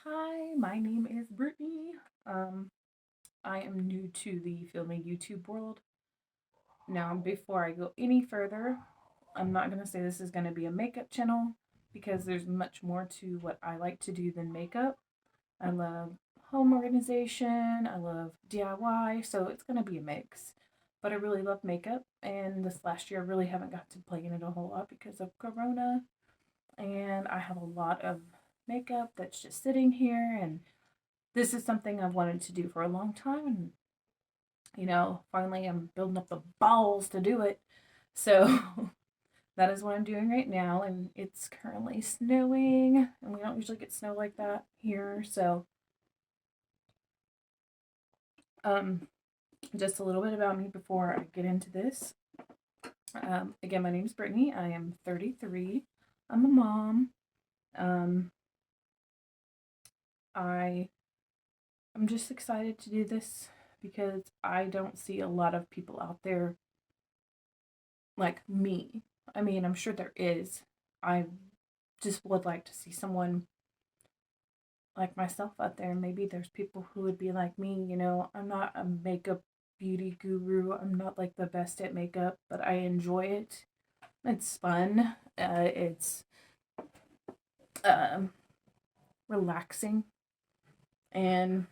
Hi, my name is Brittany. Um, I am new to the filming YouTube world. Now, before I go any further, I'm not going to say this is going to be a makeup channel because there's much more to what I like to do than makeup. I love home organization, I love DIY, so it's going to be a mix. But I really love makeup, and this last year I really haven't got to play in it a whole lot because of Corona, and I have a lot of makeup that's just sitting here, and this is something I've wanted to do for a long time. And, finally I'm building up the balls to do it. So that is what I'm doing right now. And it's currently snowing, and we don't usually get snow like that here. So, um, just a little bit about me before I get into this. Again, my name is Brittany. I am 33. I'm a mom. Um, I I'm just excited to do this because I don't see a lot of people out there like me. I mean, I'm sure there is. I just would like to see someone like myself out there. Maybe there's people who would be like me. I'm not a makeup beauty guru. I'm not like the best at makeup, but I enjoy it. It's fun. It's um, relaxing, and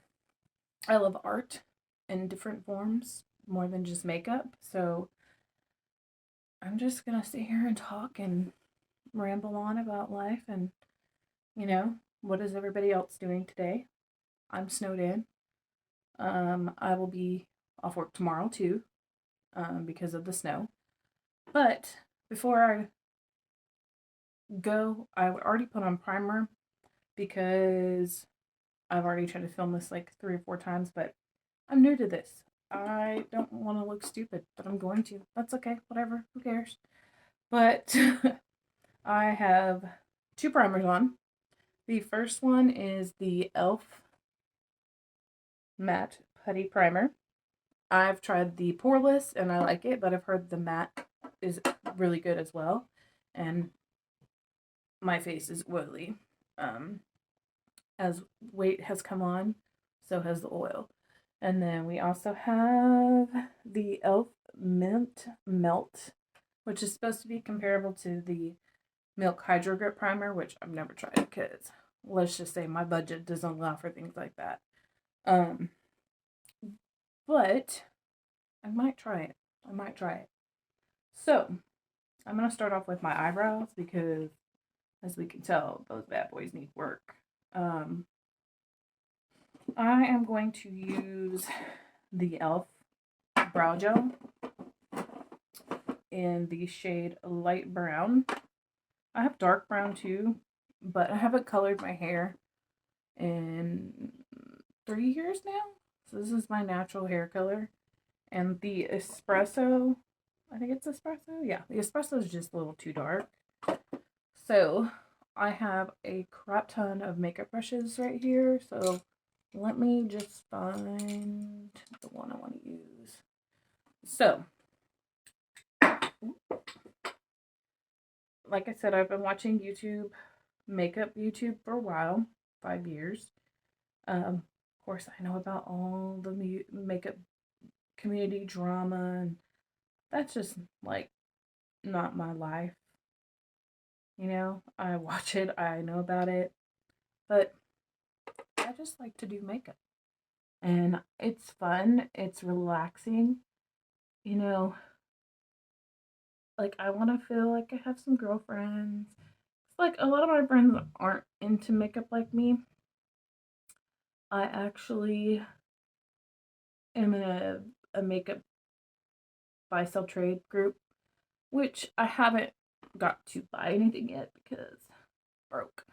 I love art in different forms more than just makeup. So I'm just gonna sit here and talk and ramble on about life and what is everybody else doing today? I'm snowed in. I will be off work tomorrow too, because of the snow. But before I go, I already put on primer because I've already tried to film this like 3 or 4 times, but I'm new to this. I don't want to look stupid, but I'm going to. That's okay. Whatever. Who cares? But I have two primers on. The first one is the e.l.f. matte putty primer. I've tried the poreless and I like it, but I've heard the matte is really good as well. And my face is oily. Um, as weight has come on, so has the oil. And then we also have the e.l.f. Mint Melt, which is supposed to be comparable to the Milk Hydro Grip Primer, which I've never tried because let's just say my budget doesn't allow for things like that. Um, but I might try it. I might try it. So, I'm going to start off with my eyebrows because, as we can tell, those bad boys need work. Um, I am going to use the e.l.f. Brow Gel in the shade Light Brown. I have dark brown too, but I haven't colored my hair in 3 years now. So this is my natural hair color. And the espresso, I think it's espresso. Yeah, the espresso is just a little too dark. So I have a crap ton of makeup brushes right here. So let me just find the one I want to use. So, like I said, I've been watching makeup YouTube for a while, 5 years. Of course, I know about all the makeup community drama, and that's just like not my life. I watch it, I know about it, but I just like to do makeup. And it's fun, it's relaxing. You know, like I want to feel like I have some girlfriends. It's like a lot of my friends aren't into makeup like me. I actually am in a makeup buy sell trade group, which I haven't got to buy anything yet because broke.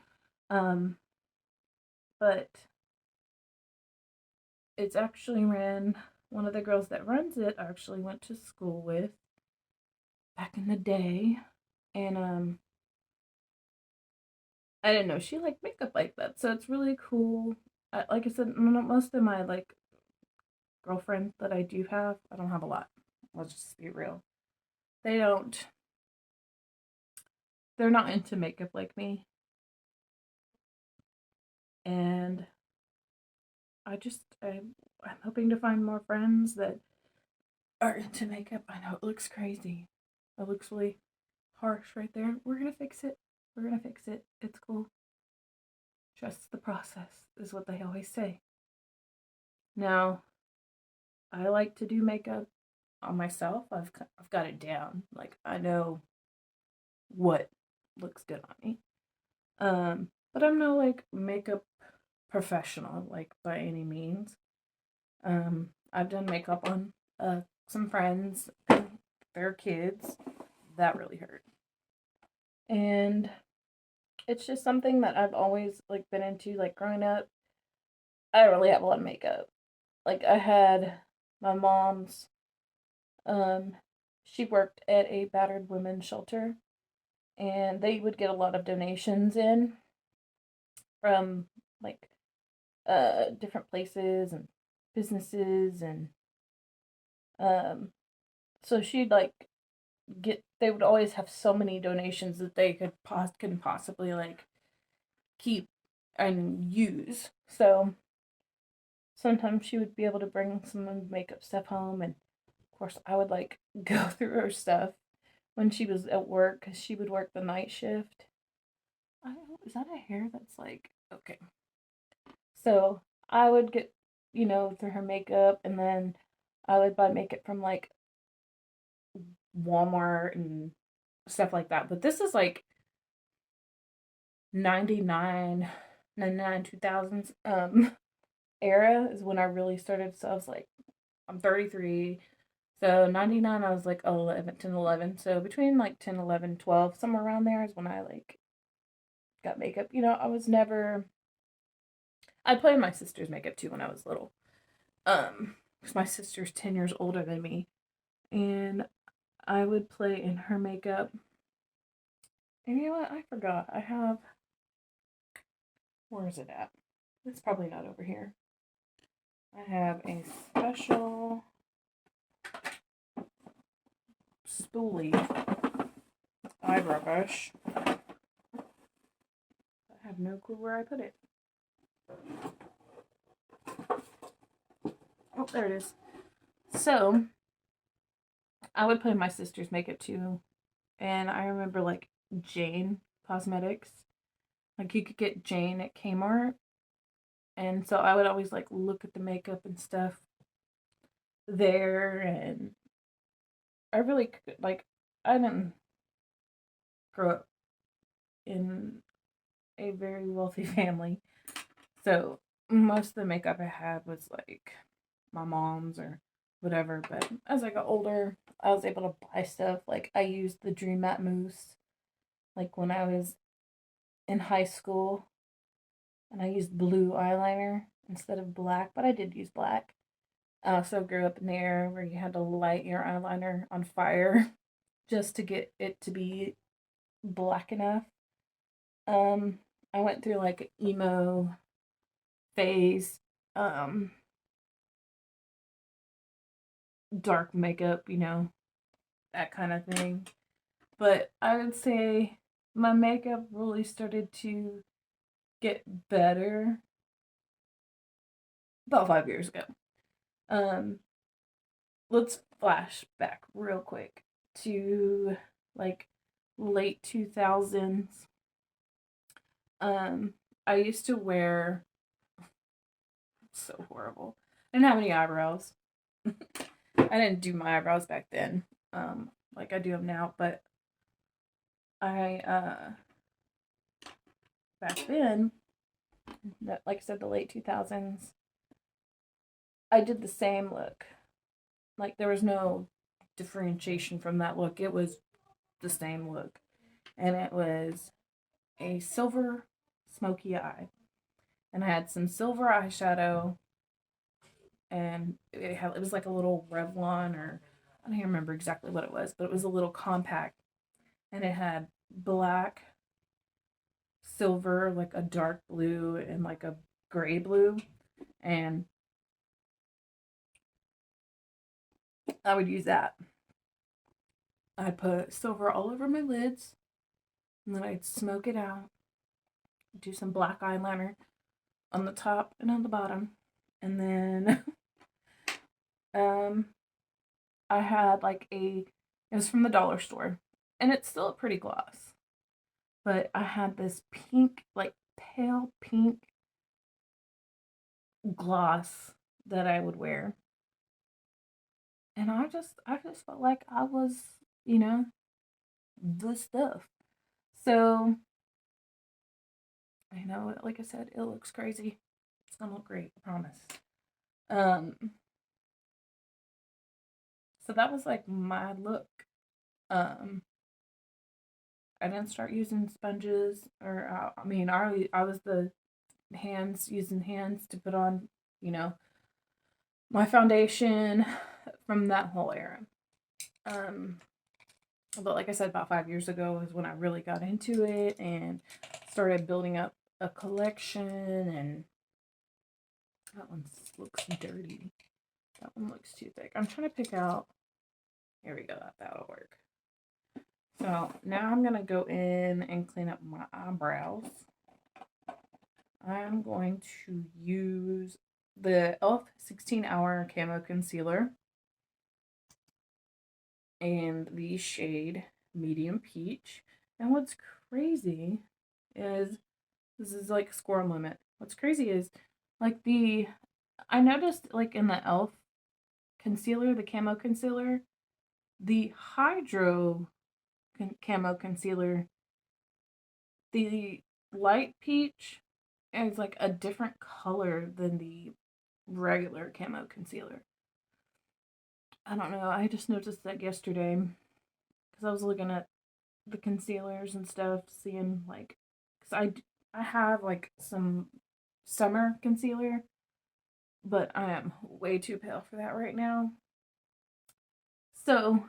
Um, but it's actually ran one of the girls that runs it actually went to school with back in the day, and I didn't know she liked makeup like that, so it's really cool. Like I said, most of my like girlfriends that I do have, I don't have a lot. Let's just be real. They don't. They're not into makeup like me, and I'm hoping to find more friends that are into makeup. I know it looks crazy. It looks really harsh right there. We're gonna fix it. We're gonna fix it. It's cool. Trust the process is what they always say. Now, I like to do makeup on myself. I've got it down. Like I know what looks good on me. But I'm no like makeup professional like by any means. I've done makeup on some friends, their kids. That really hurt. And it's just something that I've always like been into like growing up. I don't really have a lot of makeup. Like I had my mom's um she worked at a battered women's shelter and they would get a lot of donations in from like different places and businesses and um so she'd like get they would always have so many donations that they could possibly like keep and use. So sometimes she would be able to bring some makeup stuff home, and of course I would like go through her stuff when she was at work because she would work the night shift. I don't, is that a hair that's like okay? So I would get through her makeup, and then I would buy makeup from like Walmart and stuff like that. But this is like 99, 99, 2000s era is when I really started. So I was like, I'm 33. So 99, I was like 11, 10, 11. So between like 10, 11, 12, somewhere around there is when I like got makeup. I was never, I played my sister's makeup too when I was little. Because my sister's 10 years older than me. And I would play in her makeup. And you know what? I forgot. Where is it at? It's probably not over here. I have a special spoolie eyebrow brush. I have no clue where I put it. Oh, there it is. So, I would play my sister's makeup too. And I remember like Jane Cosmetics. Like you could get Jane at Kmart. And so I would always like look at the makeup and stuff there. And I really like, I didn't grow up in a very wealthy family. So most of the makeup I had was like my mom's or whatever. But as I got older, I was able to buy stuff. Like I used the Dream Matte Mousse like when I was in high school, and I used blue eyeliner instead of black, but I did use black. I also grew up in the era where you had to light your eyeliner on fire just to get it to be black enough. Um, I went through like an emo phase, um, dark makeup, that kind of thing. But I would say my makeup really started to get better about 5 years ago. Um, let's flash back real quick to like late 2000s. Um, I used to wear so horrible. I didn't have any eyebrows. I didn't do my eyebrows back then, like I do them now. But I back then, like I said, the late 2000s, I did the same look. Like there was no differentiation from that look. It was the same look, and it was a silver smoky eye, and I had some silver eyeshadow, and it was like a little Revlon, or I don't even remember exactly what it was, but it was a little compact, and it had black, silver, like a dark blue, and like a gray blue, and I would use that. I'd put silver all over my lids, and then I'd smoke it out, do some black eyeliner on the top and on the bottom, And then um I had like it was from the dollar store, and it's still a pretty gloss, but I had this pink, like pale pink gloss that I would wear, and I just felt like I was, you know, the stuff. So I know, like I said, it looks crazy. It's gonna look great, I promise. Um, so that was like my look. Um, I didn't start using sponges, or I mean, I was the hands using hands to put on, you know, my foundation from that whole era. Um, but like I said, about 5 years ago is when I really got into it and started building up a collection. And that one looks dirty. That one looks too thick. I'm trying to pick out. Here we go. That'll work. So now I'm gonna go in and clean up my eyebrows. I'm going to use the e.l.f. 16-hour camo concealer and the shade medium peach. And what's crazy is this is like squirrel limit. What's crazy is like I noticed like in the e.l.f. concealer, the camo concealer, the hydro camo concealer, the light peach is like a different color than the regular camo concealer. I don't know. I just noticed that yesterday because I was looking at the concealers and stuff, seeing like, because I have like some summer concealer, but I am way too pale for that right now. So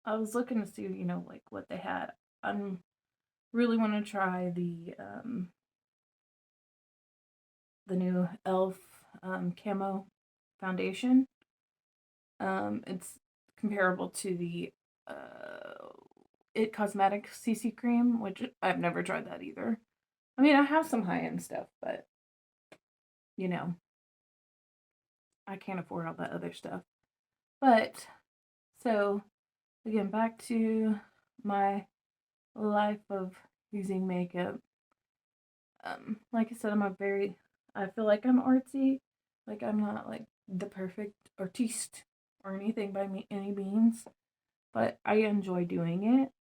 I was looking to see, like what they had. I'm really want to try the new e.l.f. Camo foundation. It's comparable to the It Cosmetics CC cream, which I've never tried that either. I mean, I have some high end stuff, but you know, I can't afford all that other stuff. But so again, back to my life of using makeup. Like I said, I feel like I'm artsy. Like I'm not like the perfect artiste or anything by any means, but I enjoy doing it.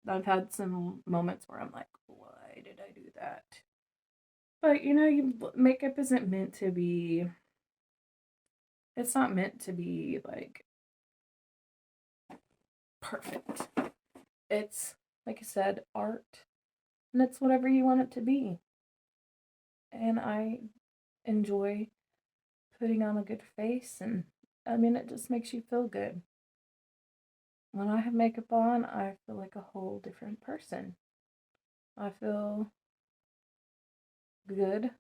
I've had some moments where I'm like, why did I do that? But makeup isn't meant to be, it's not meant to be like perfect. It's, like I said, art, and it's whatever you want it to be. And I enjoy putting on a good face, and I mean, it just makes you feel good. When I have makeup on, I feel like a whole different person. I feel good,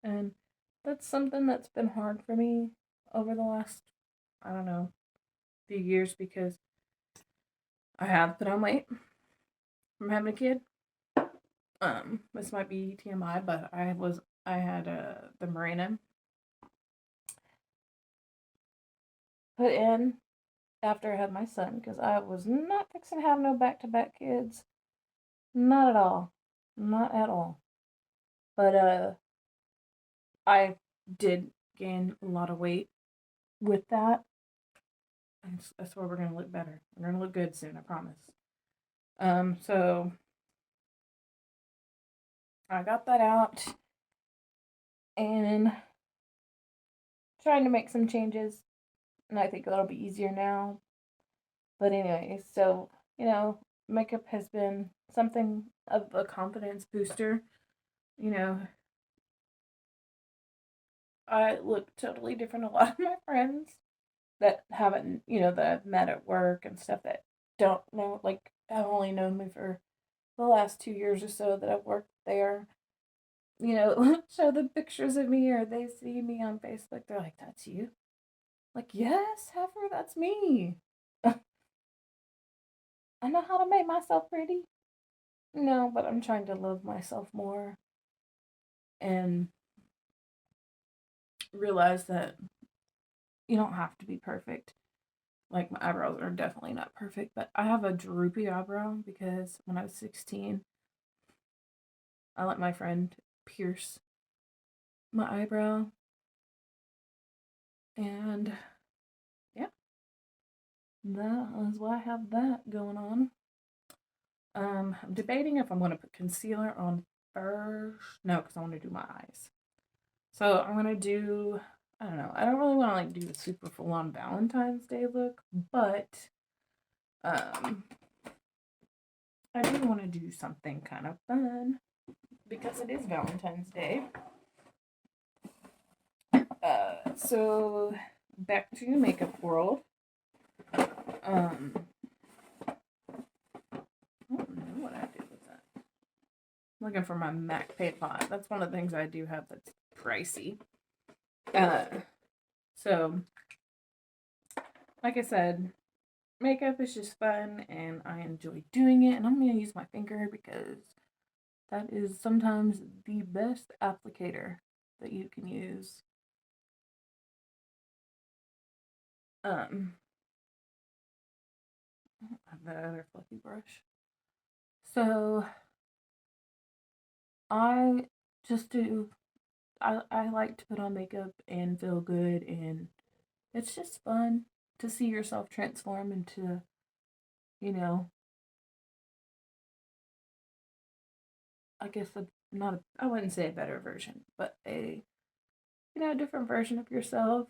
and that's something that's been hard for me over the last, I don't know, few years because I have put on weight from having a kid. This might be TMI, but I had the Mirena put in after I had my son because I was not fixing to have no back to back kids. Not at all. Not at all. But I did gain a lot of weight with that. And that's why we're gonna look better. We're gonna look good soon, I promise. So I got that out and trying to make some changes, and I think that'll be easier now. But anyway, so makeup has been something of a confidence booster. You know, I look totally different. A lot of my friends that haven't, that I've met at work and stuff that don't know, like, have only known me for the last 2 years or so that I've worked there, show the pictures of me or they see me on Facebook. They're like, that's you? Like, yes, Heifer, that's me. I know how to make myself pretty. No, but I'm trying to love myself more. And realized that you don't have to be perfect. Like, my eyebrows are definitely not perfect, but I have a droopy eyebrow because when I was 16, I let my friend pierce my eyebrow. And yeah, that is why I have that going on. I'm debating if I'm going to put concealer on first. No, because I want to do my eyes. So I'm going to do, I don't know. I don't really want to like do the super full on Valentine's Day look, but um, I do want to do something kind of fun because it is Valentine's Day. So back to makeup world. I don't know what I did with that. I'm looking for my MAC paint pot. That's one of the things I do have that's pricey. Uh, so, like I said, makeup is just fun and I enjoy doing it. And I'm going to use my finger because that is sometimes the best applicator that you can use. I don't have that other fluffy brush. So, I just do, I like to put on makeup and feel good, and it's just fun to see yourself transform into, you know, I guess a not a, I wouldn't say a better version, but a, a different version of yourself.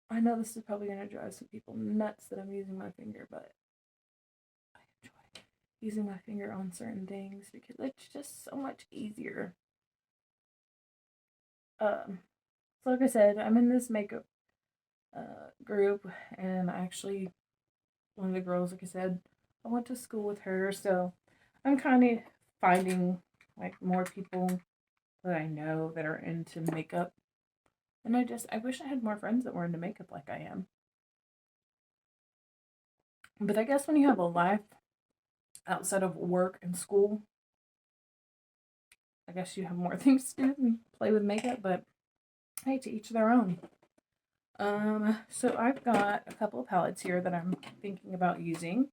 I know this is probably going to drive some people nuts that I'm using my finger, but I enjoy using my finger on certain things because it's just so much easier. So like I said, I'm in this makeup group, and actually, one of the girls, like I said, I went to school with her, so I'm kind of finding like more people that I know that are into makeup. And I wish I had more friends that were into makeup like I am. But I guess when you have a life outside of work and school, I guess you have more things to do than play with makeup, but hey, to each their own. So I've got a couple of palettes here that I'm thinking about using.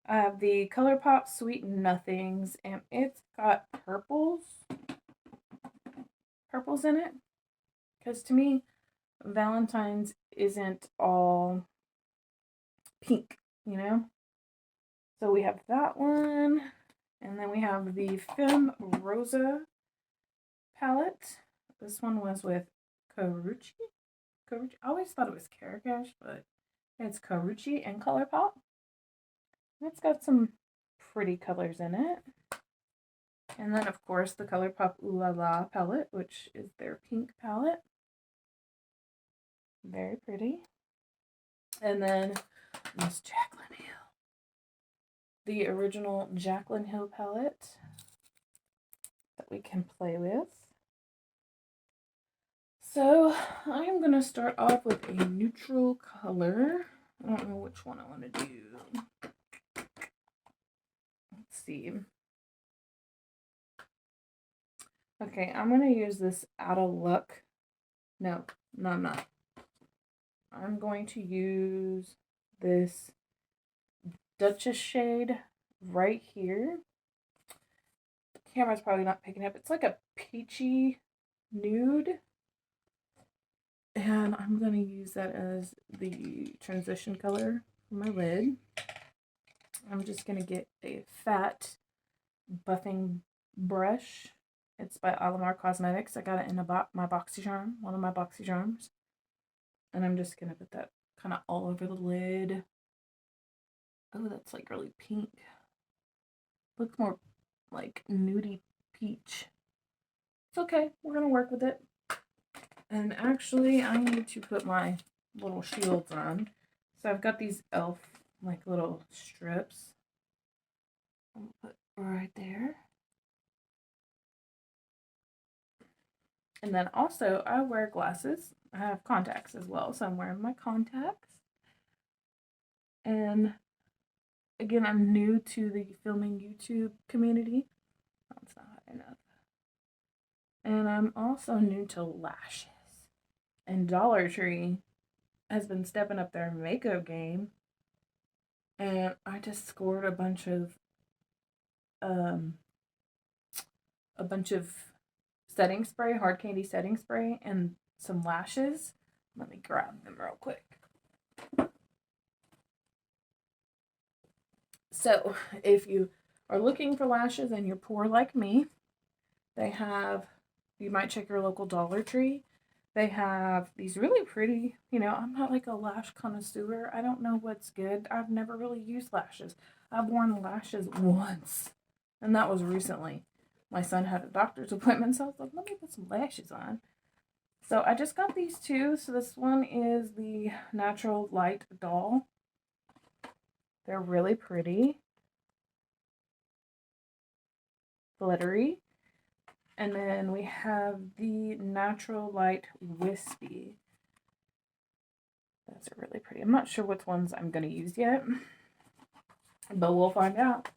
I have the ColourPop Sweet Nothings, and it's got purples in it. Because to me, Valentine's isn't all pink, you know? So we have that one, and then we have the Femme Rosa palette. This one was with Karuchi. Karuchi. I always thought it was Karakash, but it's Karuchi and ColourPop. It's got some pretty colors in it. And then, of course, the ColourPop Ooh La La palette, which is their pink palette. Very pretty. And then Miss Jaclyn Hill. The original Jaclyn Hill palette that we can play with. So I'm going to start off with a neutral color. I don't know which one I want to do. Let's see. Okay, I'm going to use this Out of Luck. No, I'm not. I'm going to use this Duchess shade right here. The camera's probably not picking up. It's like a peachy nude. And I'm going to use that as the transition color for my lid. I'm just going to get a fat buffing brush. It's by Alamar Cosmetics. I got it in my BoxyCharm, one of my BoxyCharms. And I'm just going to put that kind of all over the lid. Oh, that's like really pink. Looks more like nudie peach. It's okay. We're going to work with it. And actually, I need to put my little shields on. So I've got these e.l.f. like little strips. I'll put right there. And then also, I wear glasses. I have contacts as well, so I'm wearing my contacts. And again, I'm new to the filming YouTube community. That's not high enough. And I'm also new to lashes. And Dollar Tree has been stepping up their makeup game. And I just scored um a bunch of setting spray, hard candy setting spray, and some lashes. Let me grab them real quick. So, if you are looking for lashes and you're poor like me, they have, you might check your local Dollar Tree. They have these really pretty, I'm not like a lash connoisseur. I don't know what's good. I've never really used lashes. I've worn lashes once, and that was recently. My son had a doctor's appointment, so I was like, let me put some lashes on. So I just got these two. So this one is the Natural Light Doll. They're really pretty, glittery. And then we have the Natural Light Wispy. Those are really pretty. I'm not sure which ones I'm going to use yet, but we'll find out.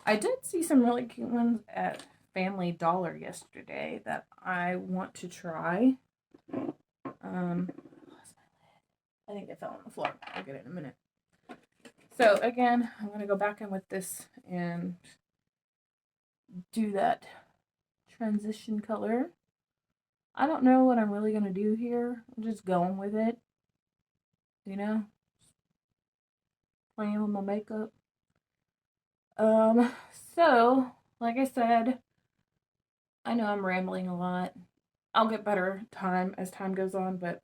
I did see some really cute ones at Family Dollar yesterday that I want to try. I think it fell on the floor. I'll get it in a minute. So again, I'm going to go back in with this and do that transition color. I don't know what I'm really going to do here. I'm just going with it. Playing with my makeup. So, like I said, I know I'm rambling a lot. I'll get better as time goes on, but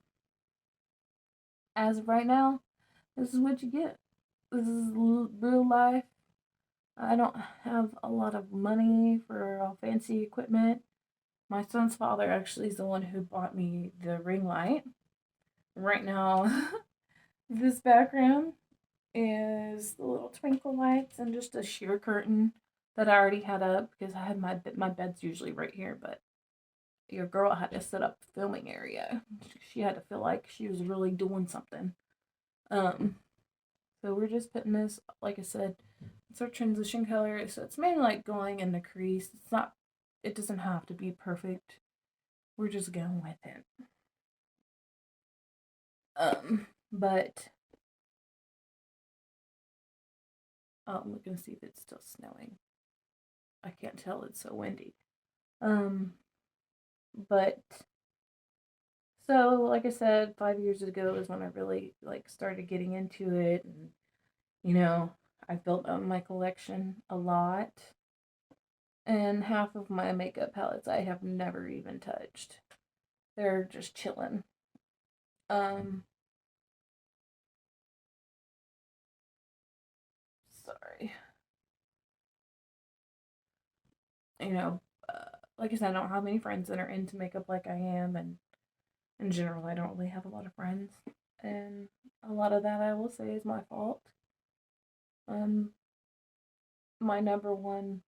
as of right now, this is what you get. This is real life. I don't have a lot of money for fancy equipment. My son's father actually is the one who bought me the ring light. Right now, this background is the little twinkle lights and just a sheer curtain that I already had up because I had my bed's usually right here, but your girl had to set up the filming area. She had to feel like she was really doing something. So we're just putting this, like I said, it's our transition color. So it's mainly like going in the crease. It doesn't have to be perfect. We're just going with it. But I'm looking to see if it's still snowing. I can't tell, it's so windy. But so like I said, 5 years ago is when I really started getting into it, and I built up my collection a lot. And half of my makeup palettes I have never even touched. They're just chilling. Sorry. You know, like I said, I don't have many friends that are into makeup like I am, and in general, I don't really have a lot of friends. And a lot of that I will say is my fault. Um, my number one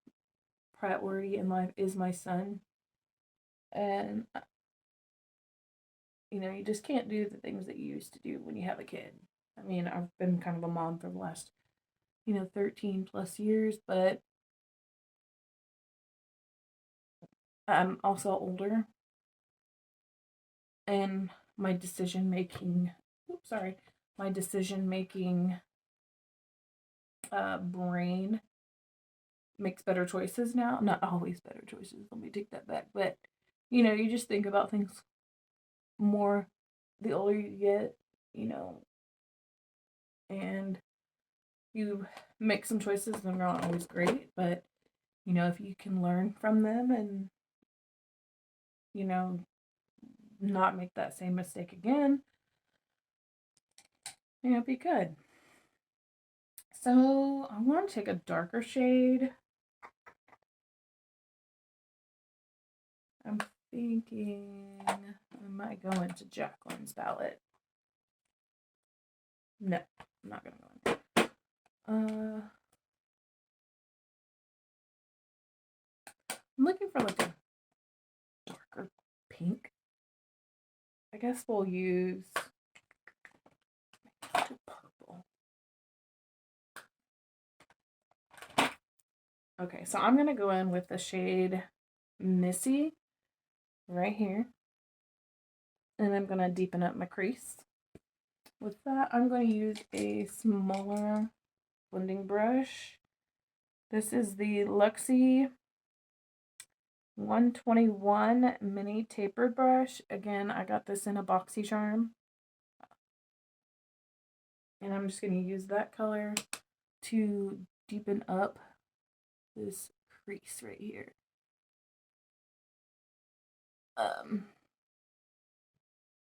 priority in life is my son, and you just can't do the things that you used to do when you have a kid. I mean, I've been kind of a mom for the last 13 plus years, but I'm also older, and my decision making, my decision making brain makes better choices now. Not always better choices, let me take that back, but you just think about things more the older you get, you know, and you make some choices that are not always great, but if you can learn from them and you know not make that same mistake again, be good. So I want to take a darker shade. I'm thinking I might go into Jacqueline's palette. No, I'm not gonna go in. I'm looking for like a darker pink. I guess we'll use purple. Okay, so I'm gonna go in with the shade Missy, right here. And I'm going to deepen up my crease. With that, I'm going to use a smaller blending brush. This is the Luxie 121 mini tapered brush. Again, I got this in a BoxyCharm. And I'm just going to use that color to deepen up this crease right here.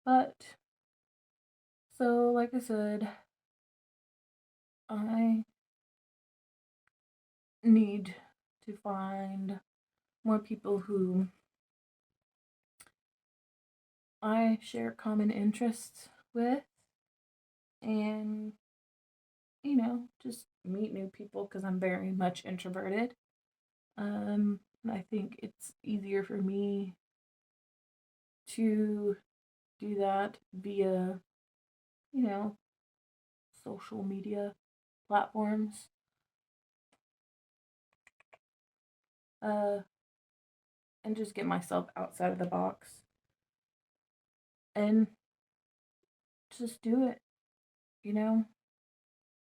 But, so like I said, I need to find more people who I share common interests with, and you know, just meet new people because I'm very much introverted. I think it's easier for me to do that via, you know, social media platforms. And just get myself outside of the box and just do it, you know,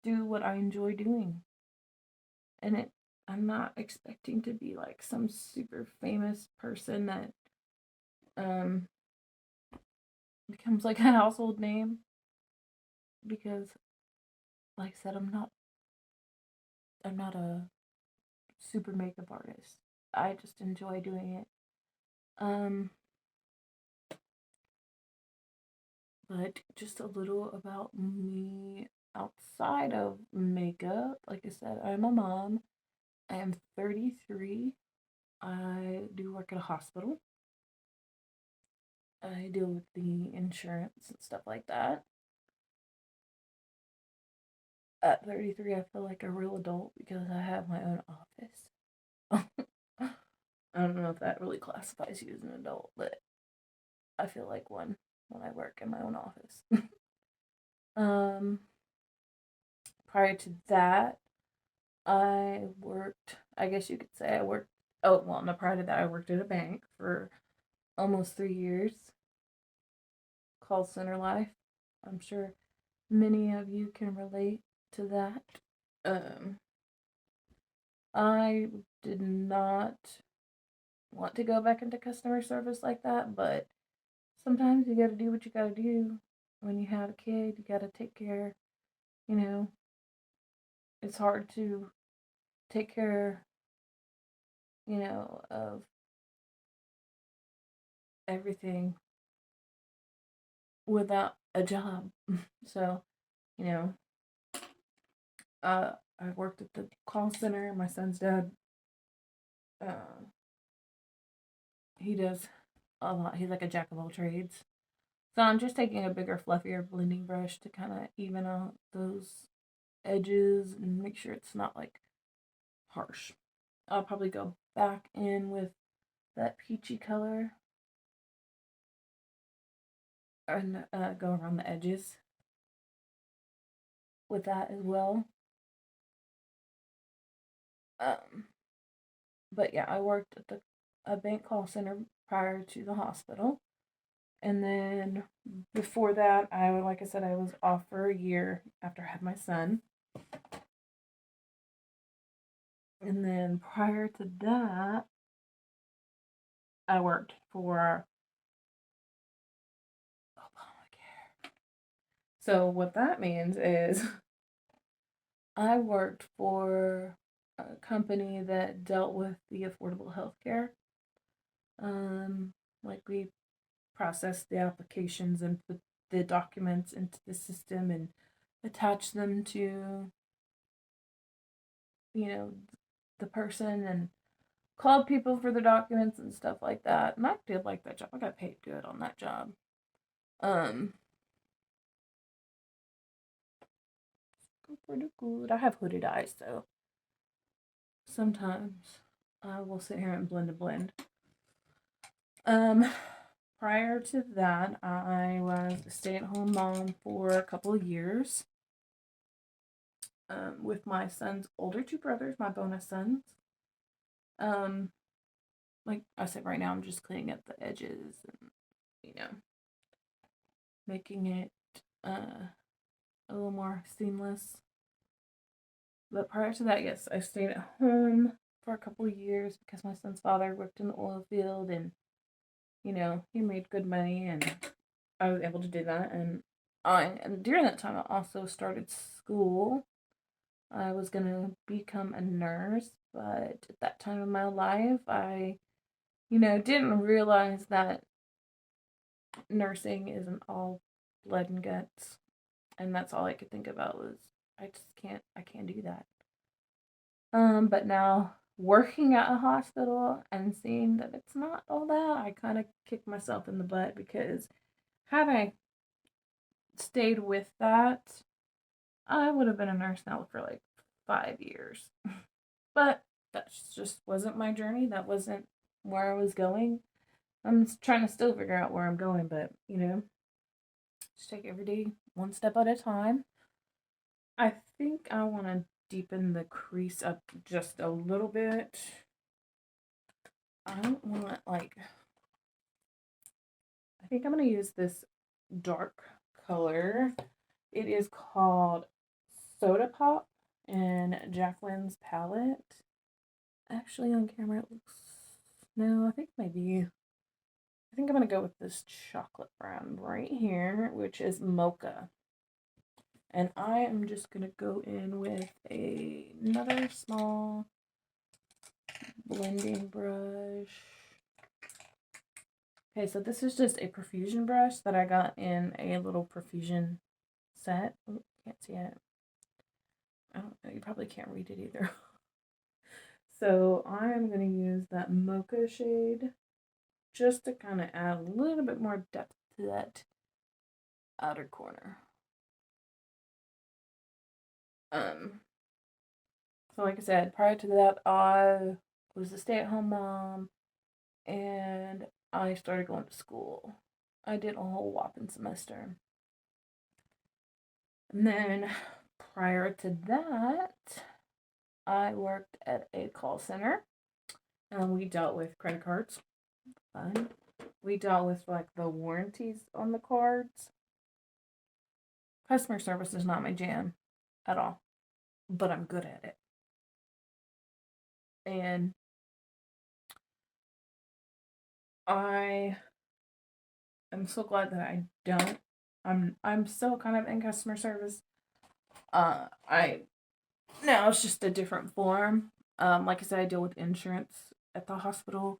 do what I enjoy doing. And I'm not expecting to be like some super famous person that um becomes like a household name, because like I said, I'm not a super makeup artist. I just enjoy doing it. But just a little about me outside of makeup. Like I said, I'm a mom. I am 33. I do work at a hospital. I deal with the insurance and stuff like that. At 33, I feel like a real adult because I have my own office. I don't know if that really classifies you as an adult, but I feel like one when I work in my own office. um, Prior to that, I worked, I guess you could say I worked, oh, well, no, prior to that, I worked at a bank for almost 3 years. Call center life. I'm sure many of you can relate to that. Um, I did not want to go back into customer service like that, but sometimes you gotta do what you gotta do. When you have a kid, you gotta take care, you know, it's hard to take care, of everything without a job. So, you know, I worked at the call center. My son's dad, uh, he does a lot. He's like a jack of all trades. So I'm just taking a bigger, fluffier blending brush to kind of even out those edges and make sure it's not like harsh. I'll probably go back in with that peachy color and go around the edges with that as well. Um, but yeah, I worked at a bank call center prior to the hospital. And then before that, like I said, I was off for a year after I had my son. And then prior to that, I worked for Obamacare. So what that means is I worked for a company that dealt with the affordable health care. Like we processed the applications and put the documents into the system and attach them to, you know, the person, and called people for the documents and stuff like that. And I did like that job. I got paid good on that job. Pretty good. I have hooded eyes, so sometimes I will sit here and blend a blend. Prior to that, I was a stay-at-home mom for a couple of years. With my son's older two brothers, my bonus sons. Um, like I said, right now I'm just cleaning up the edges and, you know, making it a little more seamless. But prior to that, yes, I stayed at home for a couple of years because my son's father worked in the oil field and, you know, he made good money and I was able to do that. And during that time, I also started school. I was going to become a nurse, but at that time in my life, I, you know, didn't realize that nursing isn't all blood and guts. And that's all I could think about was I can't do that. But now working at a hospital and seeing that it's not all that, I kind of kick myself in the butt because had I stayed with that, I would have been a nurse now for like 5 years. But that just wasn't my journey. That wasn't where I was going. I'm trying to still figure out where I'm going, but you know, just take every day one step at a time. I think I want to deepen the crease up just a little bit. I don't want like, I think I'm going to use this dark color. It is called Soda Pop in Jacqueline's palette. Actually, on camera it looks, no, I think I'm going to go with this chocolate brown right here, which is Mocha. And I am just going to go in with another small blending brush. Okay, so this is just a profusion brush that I got in a little profusion set. Ooh, can't see it. I don't know, you probably can't read it either. So I'm going to use that Mocha shade just to kind of add a little bit more depth to that outer corner. So like I said, prior to that, I was a stay-at-home mom and I started going to school. I did a whole whopping semester. And then prior to that, I worked at a call center and we dealt with credit cards. Fun. We dealt with like the warranties on the cards. Customer service is not my jam at all, but I'm good at it. And I am so glad that I don't. I'm still kind of in customer service. I now it's just a different form. Like I said, I deal with insurance at the hospital.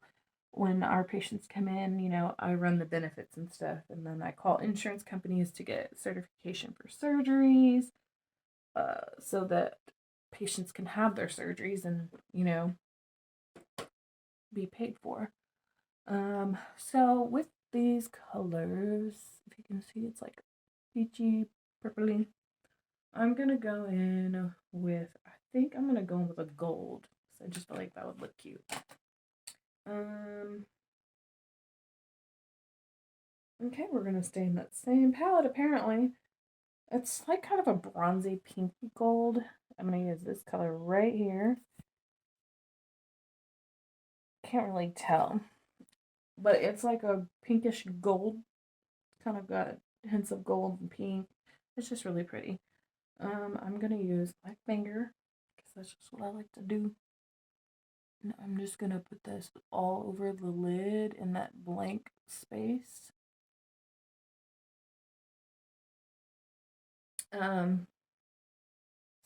When our patients come in, you know, I run the benefits and stuff, and then I call insurance companies to get certification for surgeries, so that patients can have their surgeries and, you know, be paid for. So with these colors, if you can see, it's like peachy, purpley. I'm gonna go in with, I think I'm gonna go in with a gold. So I just feel like that would look cute. Okay, we're gonna stay in that same palette apparently. It's like kind of a bronzy pinky gold. I'm gonna use this color right here. Can't really tell, but it's like a pinkish gold. Kind of got hints of gold and pink. It's just really pretty. I'm gonna use my finger because that's just what I like to do. And I'm just gonna put this all over the lid in that blank space. Um,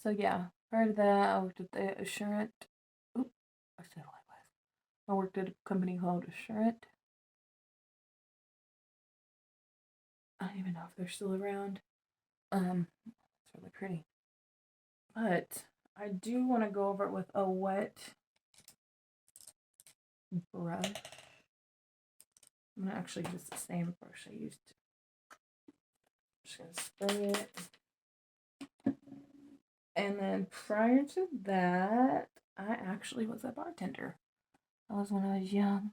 so yeah, prior to that, I worked at the Assurant. Oop, I said likewise. I worked at a company called Assurant. I don't even know if they're still around. It's really pretty. But I do want to go over it with a wet brush. I'm gonna actually use the same brush I used. I'm just gonna spray it. And then prior to that, I actually was a bartender. That was when I was young.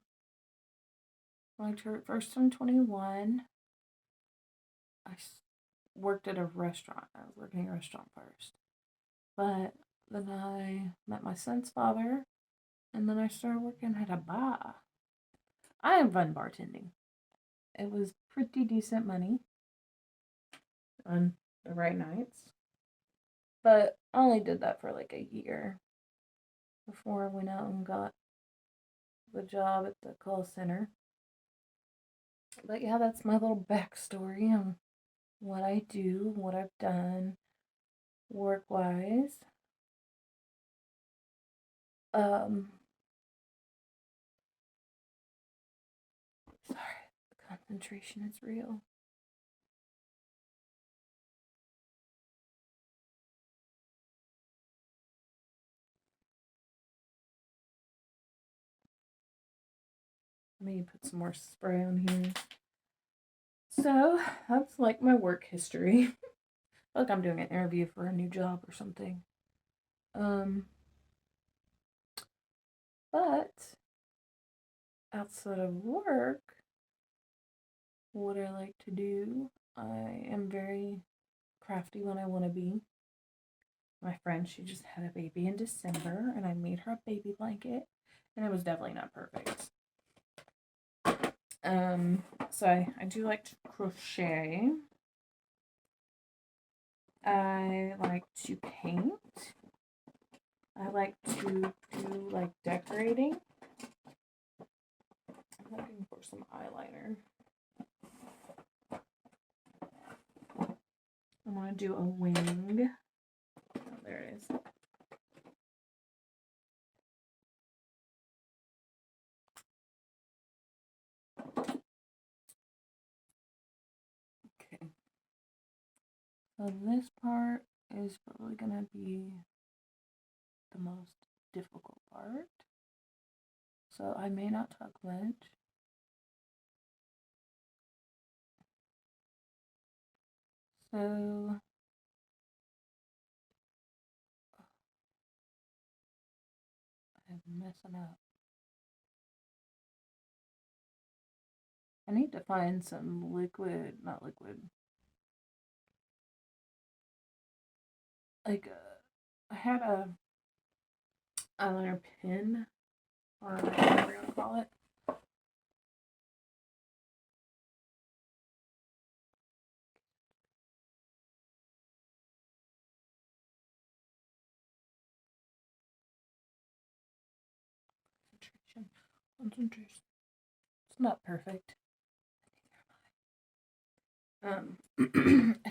When I first turned 21, I worked at a restaurant. I was working at a restaurant first. But then I met my son's father, and then I started working at a bar. I have fun bartending. It was pretty decent money on the right nights, but I only did that for like a year before I went out and got the job at the call center. But yeah, that's my little backstory on what I do, what I've done work wise. Um, sorry, the concentration is real. Let me put some more spray on here. So that's like my work history. Like I'm doing an interview for a new job or something. Um, but outside of work, what I like to do, I am very crafty when I want to be. My friend, she just had a baby in December, and I made her a baby blanket, and it was definitely not perfect. So I do like to crochet. I like to paint. I like to do like decorating. I'm looking for some eyeliner. I want to do a wing. Oh, there it is. Okay. So this part is probably going to be the most difficult part. So I may not talk much. So I'm messing up. I need to find some liquid, not liquid, like I had a eyeliner pin, or whatever you want to call it. Concentration. It's not perfect. I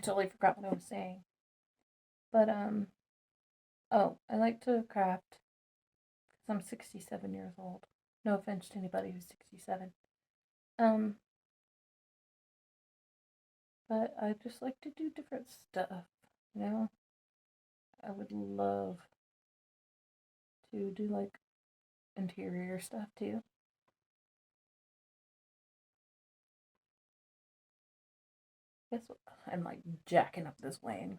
totally forgot what I was saying. But oh, I like to craft because I'm 67 years old. No offense to anybody who's 67. Um, but I just like to do different stuff. You know, I would love to do like interior stuff too. Guess what? I'm like jacking up this wing.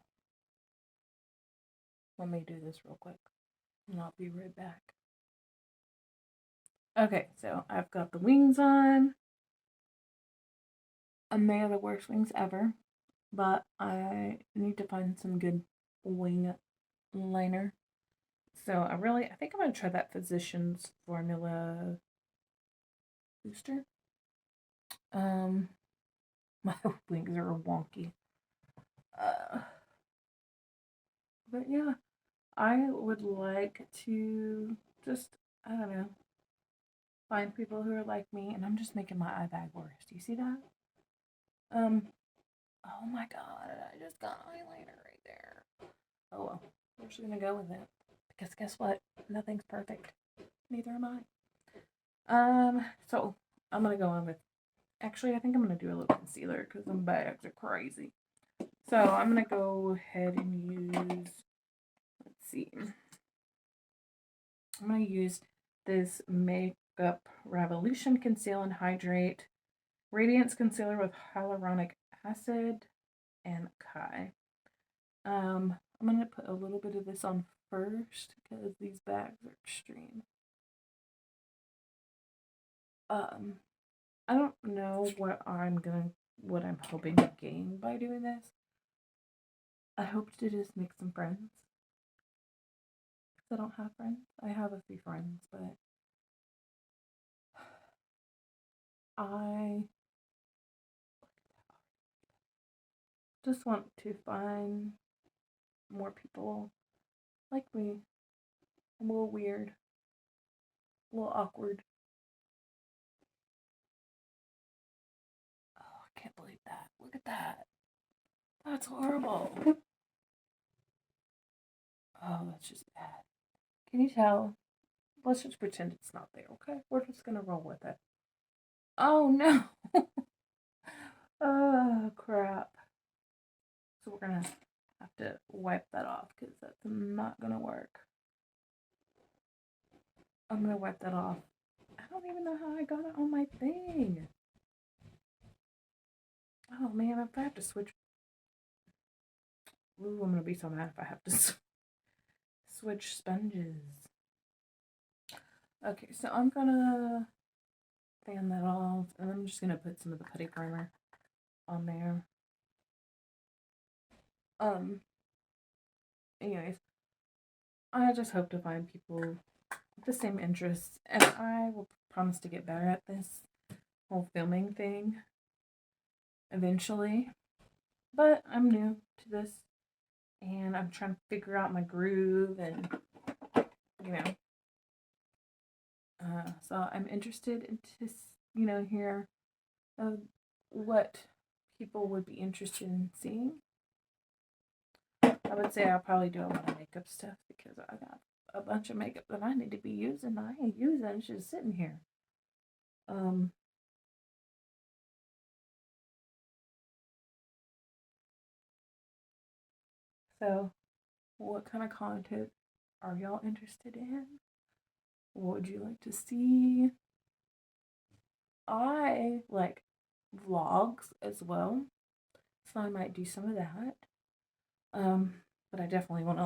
Let me do this real quick and I'll be right back. Okay, so I've got the wings on. And they are the worst wings ever, but I need to find some good wing liner. So I think I'm gonna try that Physicians Formula booster. Um, my wings are wonky. Uh, but yeah, I would like to just, I don't know, find people who are like me, and I'm just making my eye bag worse. Do you see that? Um, oh my god, I just got eyeliner right there. Oh well, we're just gonna go with it. Because guess what? Nothing's perfect. Neither am I. So I'm gonna go in with. Actually, I think I'm gonna do a little concealer because them bags are crazy. So I'm gonna go ahead and use. Let's see. I'm gonna use this Makeup Revolution Conceal and Hydrate Radiance Concealer with Hyaluronic Acid and Kai. I'm gonna put a little bit of this on first because these bags are extreme. Um, I don't know what I'm hoping to gain by doing this. I hope to just make some friends. Because I don't have friends. I have a few friends, but I just want to find more people like me. I'm a little weird, a little awkward. Oh, I can't believe that. Look at that. That's horrible. Oh, that's just bad. Can you tell? Let's just pretend it's not there, okay? We're just gonna roll with it. Oh no! Oh crap. So we're gonna have to wipe that off because that's not gonna work. I'm gonna wipe that off. I don't even know how I got it on my thing. Oh man, if I have to switch. Ooh, I'm gonna be so mad if I have to switch sponges. Okay, so I'm gonna fan that off, and I'm just gonna put some of the putty primer on there. Um, anyways, I just hope to find people with the same interests, and I will promise to get better at this whole filming thing eventually. But I'm new to this, and I'm trying to figure out my groove, and you know, so I'm interested in hear what people would be interested in seeing. I would say I'll probably do a lot of makeup stuff because I got a bunch of makeup that I need to be using. I ain't using it. It's just sitting here. Um, so what kind of content are y'all interested in? What would you like to see? I like vlogs as well, so I might do some of that. But I definitely want to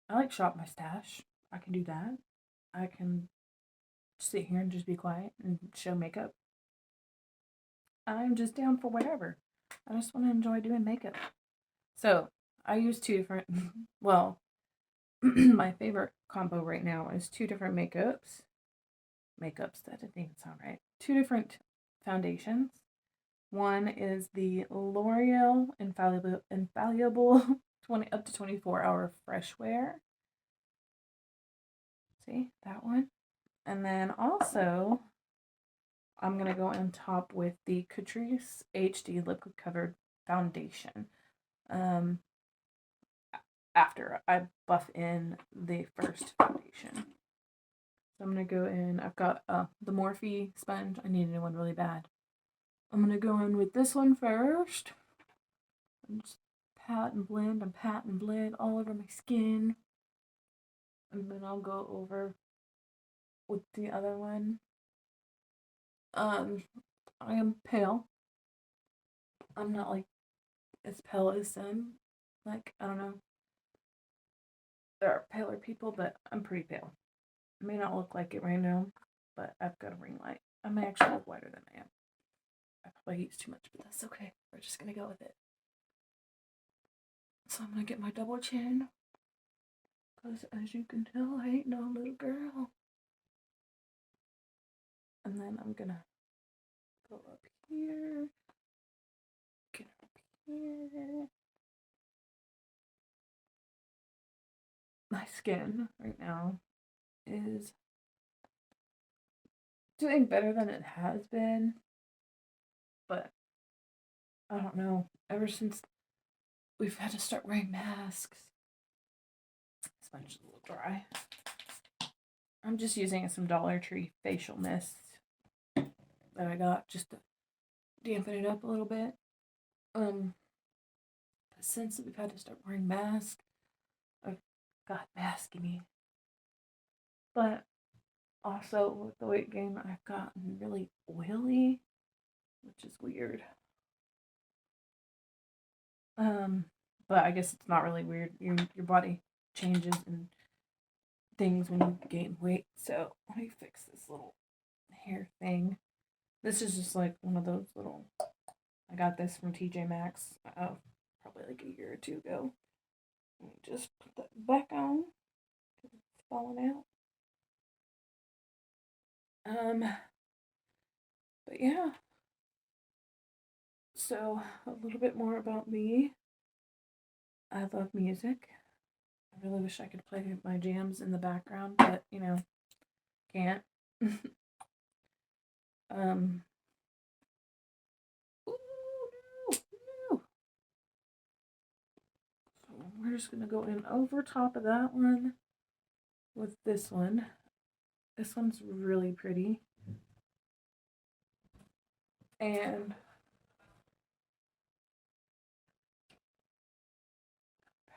I like shop my stash. I can do that. I can sit here and just be quiet and show makeup. I'm just down for whatever. I just want to enjoy doing makeup. So I use two different, well, my favorite combo right now is two different makeups, that didn't even sound right. Two different foundations. One is the L'Oreal Infallible 20 up to 24-hour fresh wear. See that one? And then also I'm gonna go on top with the Catrice HD liquid covered foundation. After I buff in the first foundation. So I'm going to go in. I've got the Morphe sponge. I need a new one really bad. I'm going to go in with this one first. And just pat and blend and pat and blend all over my skin. And then I'll go over with the other one. I am pale. I'm not like as pale as some. Like, I don't know. There are paler people, but I'm pretty pale. I may not look like it right now, but I've got a ring light. I may actually look whiter than I am. I probably use too much, but that's okay. We're just gonna go with it. So I'm gonna get my double chin. Because as you can tell, I ain't no little girl. And then I'm gonna go up here. Get up here. My skin right now is doing better than it has been. But I don't know. Ever since we've had to start wearing masks, this sponge is a little dry. I'm just using some Dollar Tree facial mist that I got just to dampen it up a little bit. Since we've had to start wearing masks, I've got masking. But also with the weight gain, I've gotten really oily, which is weird. But I guess it's not really weird. Your body changes and things when you gain weight. So let me fix this little hair thing. This is just like one of those little. I got this from TJ Maxx. Probably like a year or two ago. Let me just put that back on. It's falling out. But yeah, so a little bit more about me. I love music. I really wish I could play my jams in the background, but you know, can't. um, ooh, no, no. So we're just gonna go in over top of that one with this one. This one's really pretty. And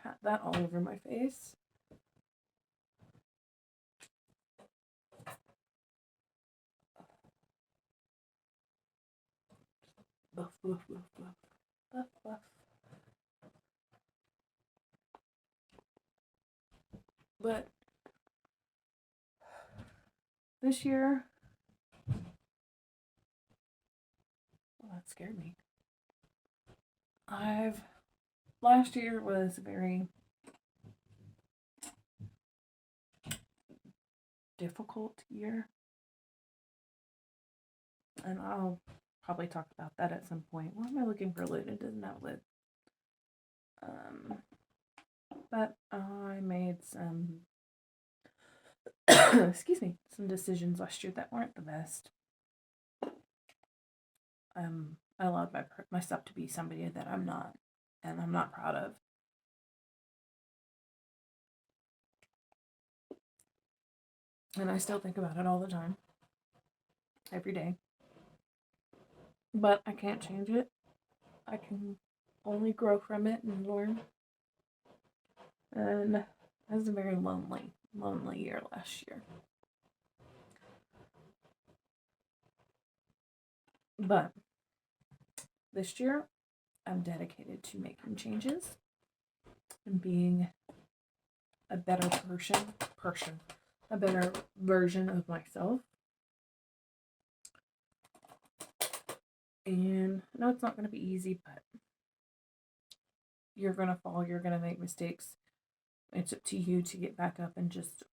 pat that all over my face. Buff, buff, buff, buff, buff, buff. But this year, well, that scared me. Last year was a very difficult year, and I'll probably talk about that at some point. Why am I looking for lid? It doesn't have lid. But I made some, excuse me, some decisions last year that weren't the best. I allowed myself to be somebody that I'm not, and I'm not proud of. And I still think about it all the time, every day. But I can't change it. I can only grow from it and learn. And it was a very lonely year last year. But this year, I'm dedicated to making changes and being a better a better version of myself. And no, it's not going to be easy, but you're going to fall, you're going to make mistakes. It's up to you to get back up and just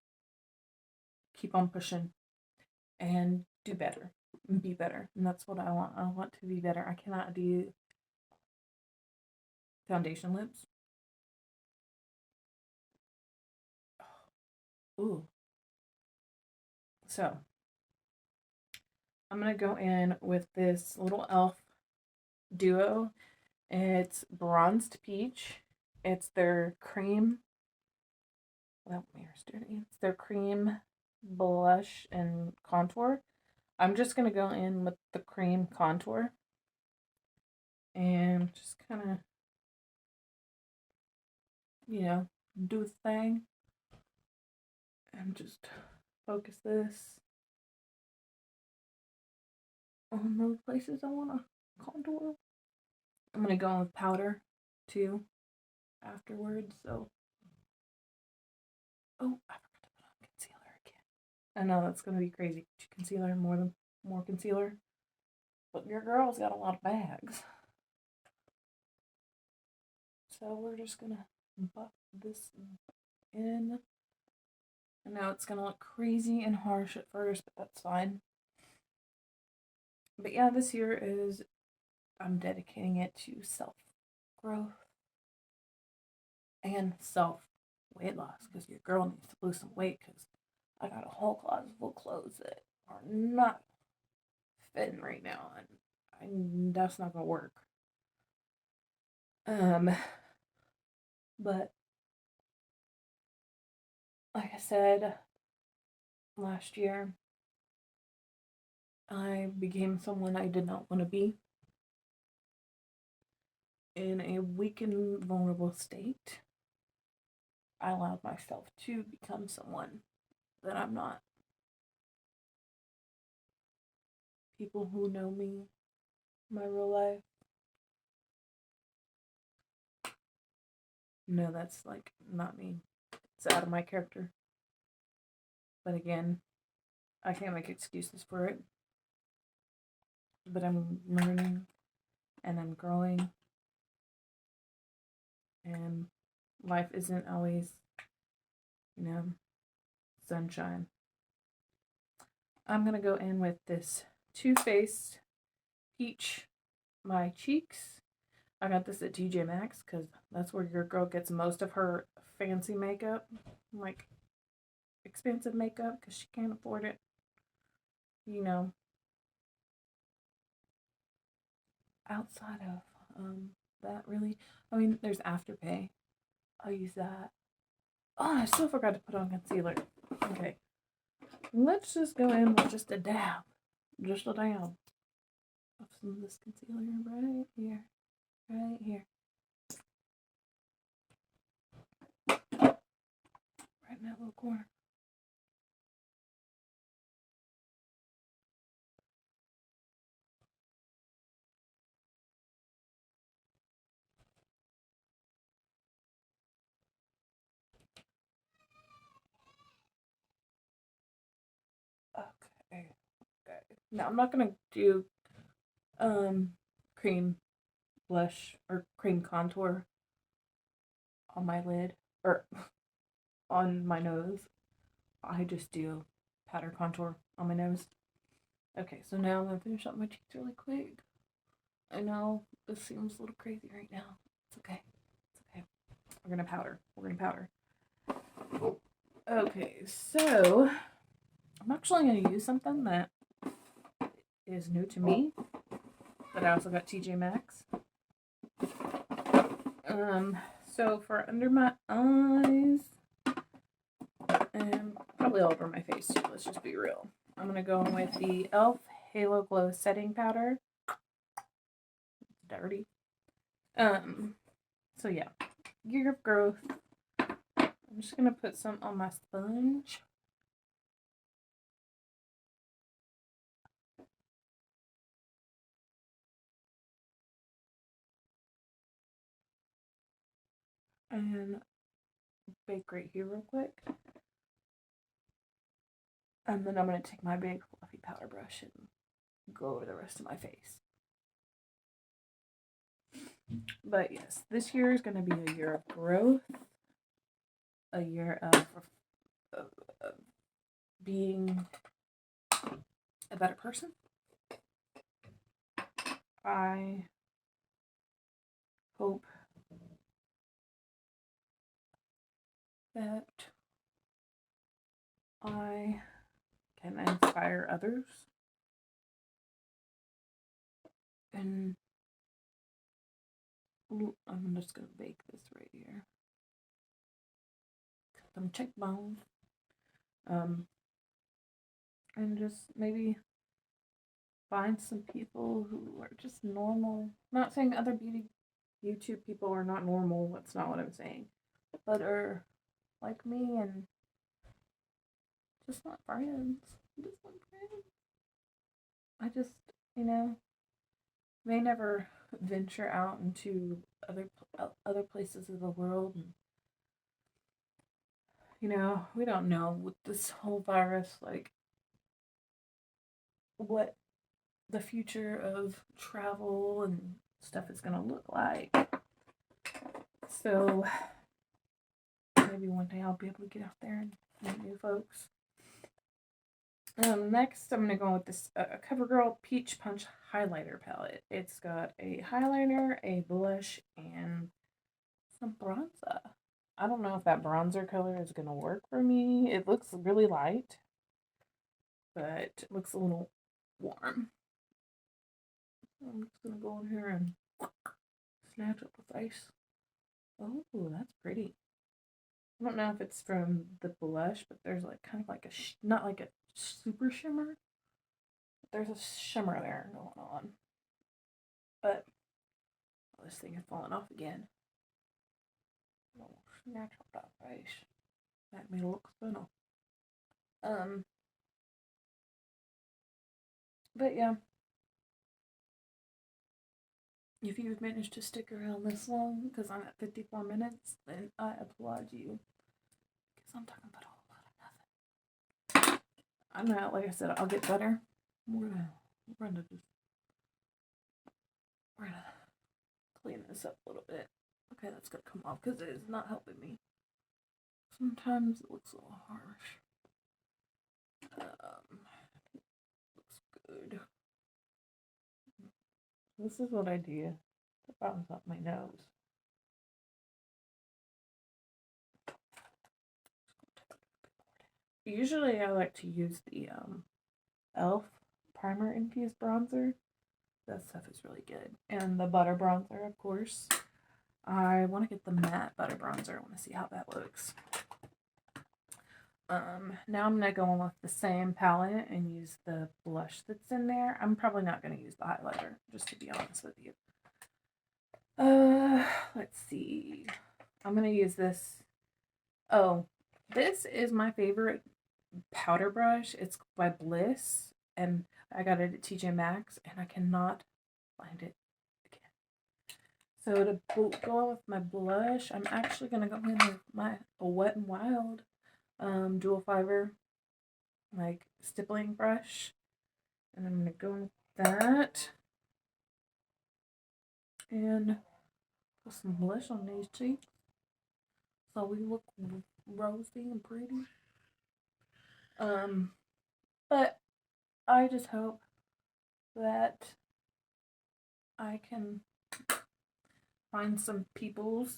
keep on pushing and do better and be better. And that's what I want. I want to be better. I cannot do foundation lips. Ooh. So, I'm going to go in with this little e.l.f. duo. It's Bronzed Peach. It's their cream. Well, mirror's dirty. It's their cream blush and contour. I'm just going to go in with the cream contour. And just kind of, do the thing. And just focus this on those places I want to contour. I'm going to go in with powder, too, afterwards, so. Oh, I forgot to put on concealer again. I know that's going to be crazy. Concealer, more concealer. But your girl's got a lot of bags. So we're just going to buff this in. I know it's going to look crazy and harsh at first, but that's fine. But yeah, this year I'm dedicating it to self-growth and self-weight loss, because your girl needs to lose some weight, because I got a whole closet full of clothes that are not fitting right now, and that's not going to work. But like I said, last year, I became someone I did not want to be. In a weak and vulnerable state, I allowed myself to become someone that I'm not. People who know me, my real life, know that's like not me. It's out of my character. But again, I can't make excuses for it. But I'm learning and I'm growing. And life isn't always, sunshine. I'm going to go in with this Too Faced Peach My Cheeks. I got this at TJ Maxx because that's where your girl gets most of her fancy makeup, like expensive makeup, because she can't afford it. You know, outside of that, really. I mean, there's Afterpay. I'll use that. Oh, I still forgot to put on concealer. Okay, let's just go in with just a dab of some of this concealer right here, right here, right in that little corner. Okay, okay. Now I'm not gonna do cream blush or cream contour on my lid or on my nose. I just do powder contour on my nose. Okay, so now I'm gonna finish up my cheeks really quick. I know this seems a little crazy right now. It's okay. It's okay. We're gonna powder. We're gonna powder. Okay, so I'm actually gonna use something that is new to me, but I also got TJ Maxx. So for under my eyes and probably all over my face too, let's just be real. I'm gonna go in with the e.l.f. Halo Glow Setting Powder. It's dirty. So yeah, Year of Growth. I'm just gonna put some on my sponge. And bake right here real quick. And then I'm going to take my big fluffy powder brush and go over the rest of my face. But yes, this year is going to be a year of growth, a year of being a better person. I hope that I can inspire others. And I'm just going to bake this right here. Some cheekbones. And just maybe find some people who are just normal. Not saying other beauty YouTube people are not normal. That's not what I'm saying. But are like me and just not friends. Just not friends. I just, you know, may never venture out into other places of the world. And, you know, we don't know with this whole virus, like, what the future of travel and stuff is going to look like. So maybe one day I'll be able to get out there and meet new folks. Next, I'm going to go with this CoverGirl Peach Punch Highlighter Palette. It's got a highlighter, a blush, and some bronzer. I don't know if that bronzer color is going to work for me. It looks really light, but it looks a little warm. I'm just going to go in here and snatch up the face. Oh, that's pretty. I don't know if it's from the blush, but there's like kind of like a, not like a super shimmer. But there's a shimmer there going on. But this thing is falling off again. Oh, snatch up that face. That made it look funny. But yeah. If you've managed to stick around this long, because I'm at 54 minutes, then I applaud you. Because I'm talking about a whole lot of nothing. I'm not, like I said, I'll get better. We're gonna clean this up a little bit. Okay, that's gonna come off because it is not helping me. Sometimes it looks a little harsh. this is what I do. The bottom's up my nose. Usually I like to use the e.l.f. primer infused bronzer. That stuff is really good. And the butter bronzer, of course. I want to get the matte butter bronzer. I want to see how that looks. Now I'm going to go on with the same palette and use the blush that's in there. I'm probably not going to use the highlighter, just to be honest with you. Let's see. I'm going to use this. Oh, this is my favorite powder brush. It's by Bliss, and I got it at TJ Maxx, and I cannot find it again. So to go on with my blush, I'm actually going to go in with my Wet n Wild dual fiber like stippling brush, and I'm going to go with that and put some blush on these cheeks so we look rosy and pretty. But I just hope that I can find some peoples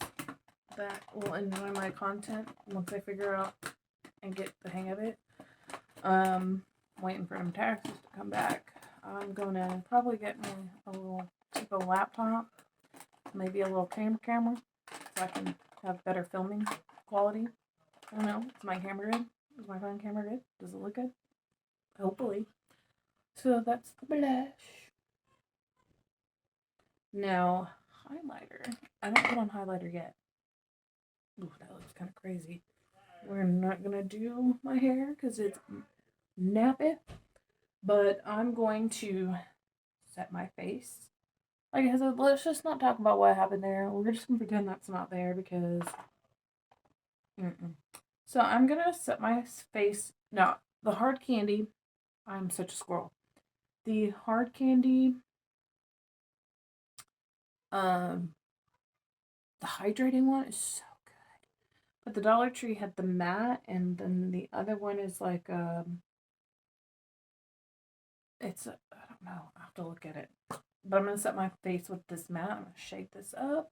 that will enjoy my content once I figure out and get the hang of it. Waiting for them taxes to come back. I'm gonna probably get me a little cheaper laptop, maybe a little camera, so I can have better filming quality. I don't know. Is my camera good? Is my phone camera good? Does it look good? Hopefully. So that's the blush. Now, highlighter. I don't put on highlighter yet. Ooh, that looks kind of crazy. We're not going to do my hair because it's nappy. But I'm going to set my face. Like I said, let's just not talk about what happened there. We're just going to pretend that's not there because... So I'm going to set my face... No, the hard candy... I'm such a squirrel. The hard candy... the hydrating one is so good. But the Dollar Tree had the matte, and then the other one is like, it's, I don't know, I'll have to look at it. But I'm going to set my face with this matte. I'm going to shake this up.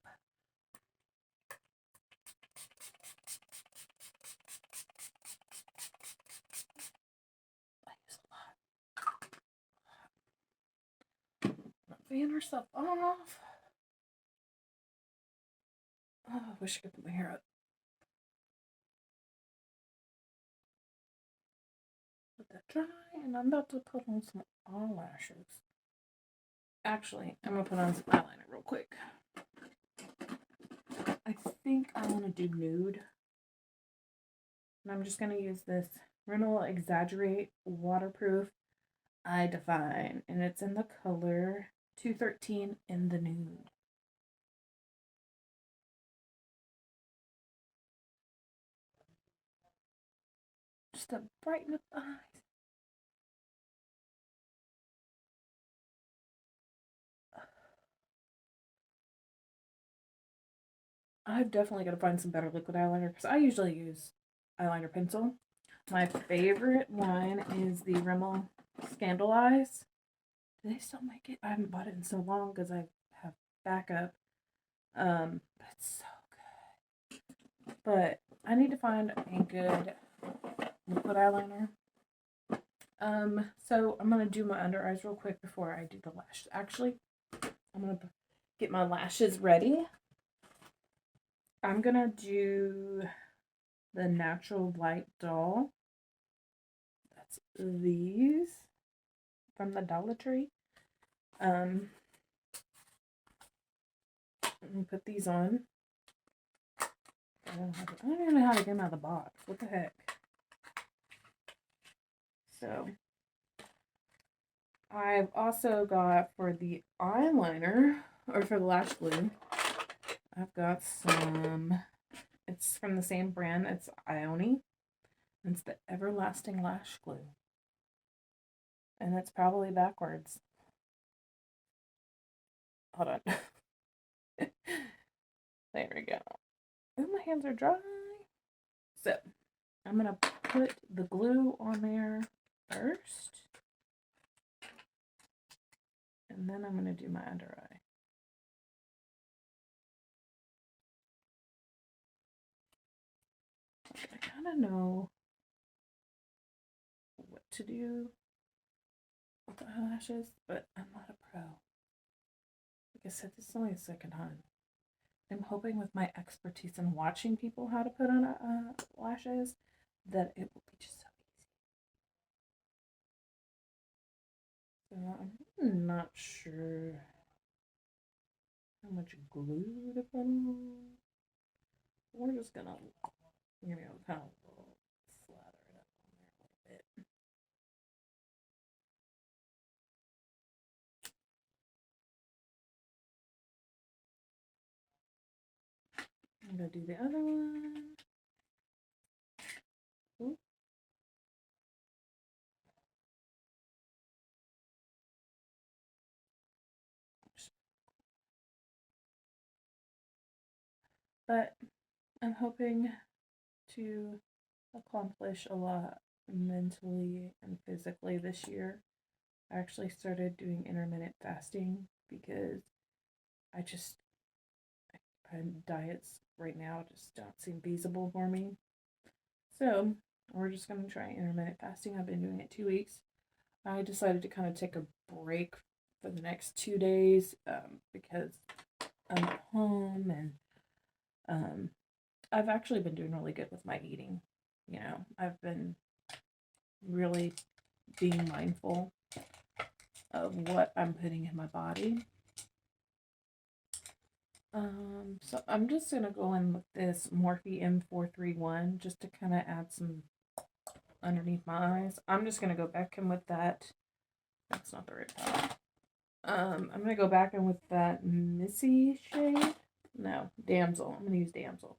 I use a lot. Fan herself off. Oh, I wish I could put my hair up. Let that dry, and I'm about to put on some eyelashes. Actually, I'm going to put on some eyeliner real quick. I think I want to do nude. And I'm just going to use this Rimmel Exaggerate Waterproof Eye Define. And it's in the color 213 in the nude. Just to brighten up the eyes. I've definitely got to find some better liquid eyeliner because I usually use eyeliner pencil. My favorite one is the Rimmel Scandal Eyes. Do they still make it? I haven't bought it in so long because I have backup. But it's so good. But I need to find a good liquid eyeliner. So I'm gonna do my under eyes real quick before I do the lashes. Actually, I'm gonna get my lashes ready. I'm gonna do the Natural Light Doll. That's these from the Dollar Tree. Let me put these on. I don't even know how to get them out of the box. What the heck? So, I've also got for the eyeliner, or for the lash glue, I've got some, it's from the same brand, it's Ioni. It's the Everlasting Lash Glue. And it's probably backwards. Hold on. There we go. Oh, my hands are dry. So, I'm going to put the glue on there first. And And then I'm going to do my under eye. I kind of know what to do with the eyelashes, but I'm not a pro. Like I said, this is only a second time. I'm hoping with my expertise in watching people how to put on lashes that it will be just so easy. So I'm not sure how much glue to put on. We're just gonna, kind of slather it up on there a little bit. I'm gonna do the other one. Ooh. But I'm hoping to accomplish a lot mentally and physically this year. I actually started doing intermittent fasting because I just diets right now just don't seem feasible for me. So we're just gonna try intermittent fasting. I've been doing it 2 weeks. I decided to kind of take a break for the next 2 days because I'm at home and I've actually been doing really good with my eating. I've been really being mindful of what I'm putting in my body. So I'm just gonna go in with this Morphe M431 just to kind of add some underneath my eyes. I'm just gonna go back in with that. That's not the right palette. I'm gonna go back in with that Missy shade. No, Damsel. I'm gonna use Damsel.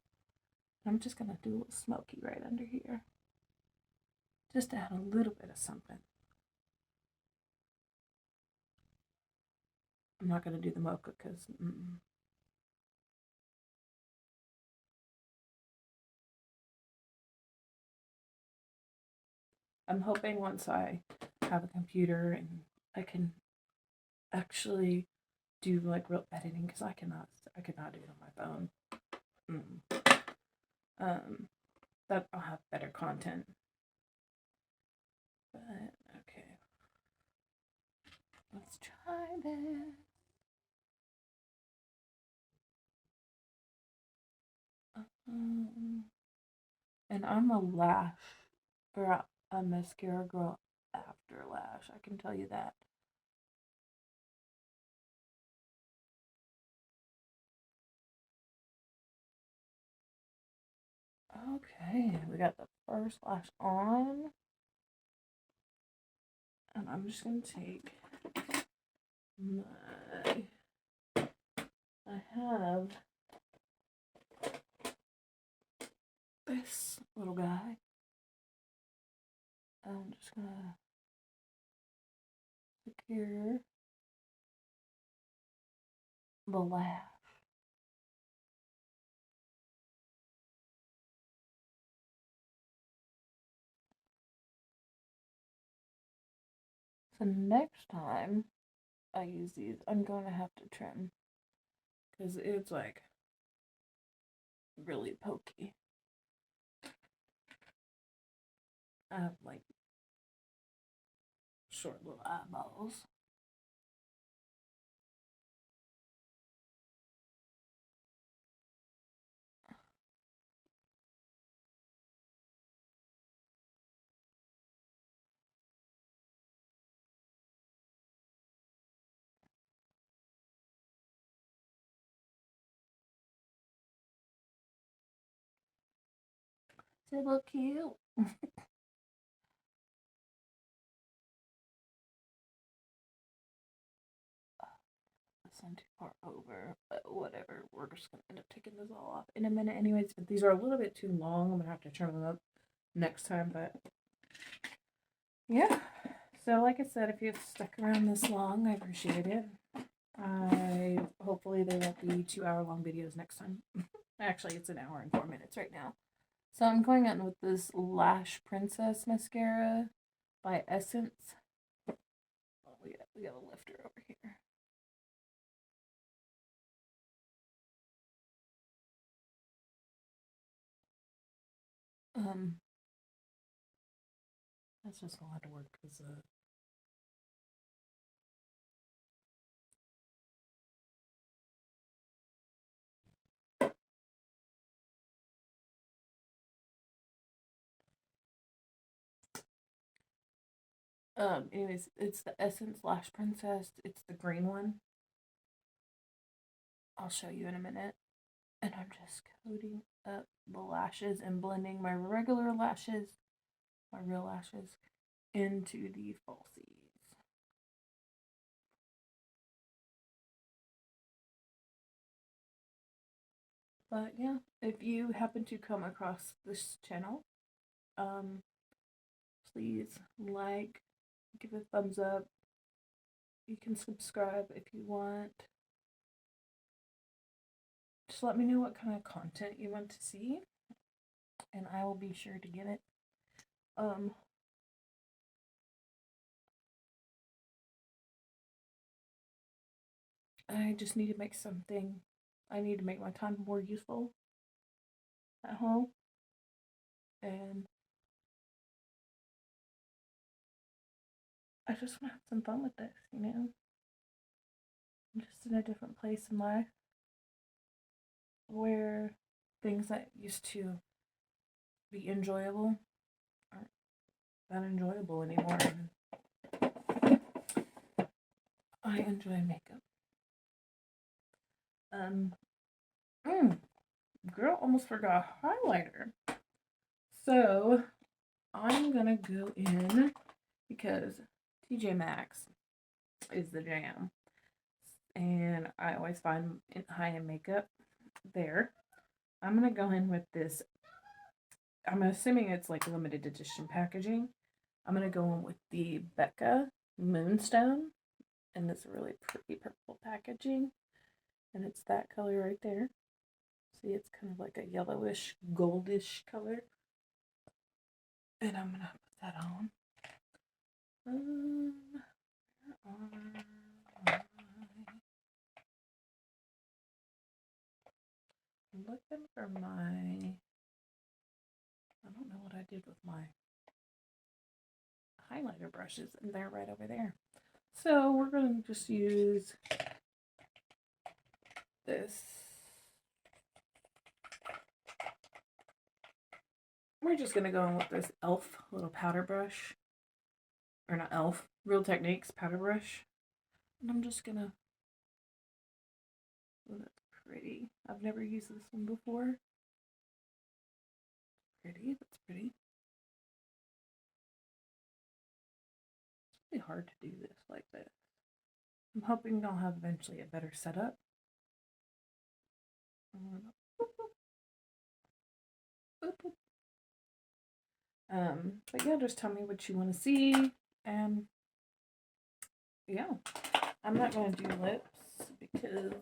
I'm just gonna do a little smoky right under here, just to add a little bit of something. I'm not gonna do the mocha because. I'm hoping once I have a computer and I can actually do like real editing, because I could not do it on my phone. That I'll have better content. But okay, let's try this. And I'm a lash or a mascara girl after lash. I can tell you that. Okay, we got the first lash on. And I'm just going to take I have this little guy. I'm just going to secure the lash. So next time I use these, I'm going to have to trim because it's like really pokey. I have like short little eyeballs. They look cute. This one too far over, but whatever. We're just gonna end up taking this all off in a minute, anyways. But these are a little bit too long. I'm gonna have to trim them up next time. But yeah. So like I said, if you've stuck around this long, I appreciate it. Hopefully they won't be 2-hour long videos next time. Actually, it's 1 hour and 4 minutes right now. So I'm going in with this Lash Princess mascara by Essence. Oh, we got a lifter over here. Um, that's just a lot of work because anyways, it's the Essence Lash Princess. It's the green one. I'll show you in a minute. And I'm just coating up the lashes and blending my regular lashes, my real lashes, into the falsies. But yeah, if you happen to come across this channel, please like, give a thumbs up. You can subscribe if you want. Just let me know what kind of content you want to see, and I will be sure to get it. I just need to make something. I need to make my time more useful at home, and I just want to have some fun with this, you know? I'm just in a different place in life where things that used to be enjoyable aren't that enjoyable anymore. I enjoy makeup. Girl, almost forgot highlighter. So I'm gonna go in because TJ Maxx is the jam, and I always find high-end makeup there. I'm gonna go in with this. I'm assuming it's like limited edition packaging. I'm gonna go in with the Becca Moonstone, and this really pretty purple packaging, and it's that color right there. See, it's kind of like a yellowish, goldish color, and I'm gonna put that on. I'm looking for my. I don't know what I did with my highlighter brushes, and they're right over there. So we're going to just use this. We're just going to go in with this e.l.f. little powder brush. Or not e.l.f., Real Techniques powder brush. And I'm just going to... Oh, that's pretty. I've never used this one before. Pretty, that's pretty. It's really hard to do this like this. I'm hoping I'll have eventually a better setup. But yeah, just tell me what you want to see, and yeah, I'm not going to do lips because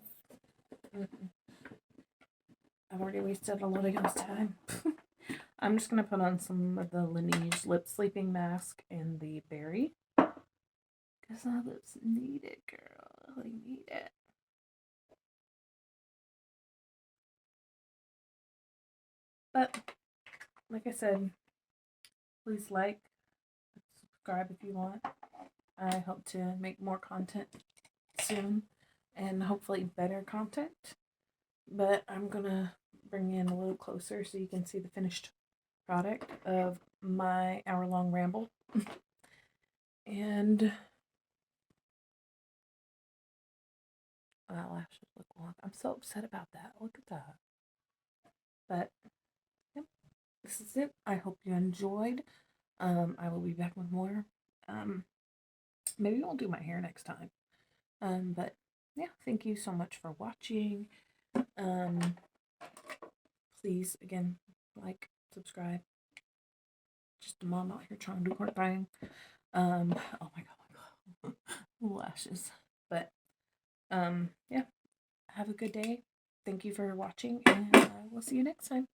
I've already wasted a lot of y'all's time. I'm just going to put on some of the Laneige Lip Sleeping Mask and the Berry, because my lips need it, girl. They need it. But like I said, please like, subscribe if you want. I hope to make more content soon, and hopefully better content. But I'm gonna bring you in a little closer so you can see the finished product of my hour-long ramble. And lashes look long. I'm so upset about that. Look at that. But yep, this is it. I hope you enjoyed. I will be back with more. Maybe I'll do my hair next time. But yeah, thank you so much for watching. Please, again, like, subscribe. Just a mom out here trying to do her thing. Oh my god, lashes. But yeah, have a good day. Thank you for watching, and I will see you next time.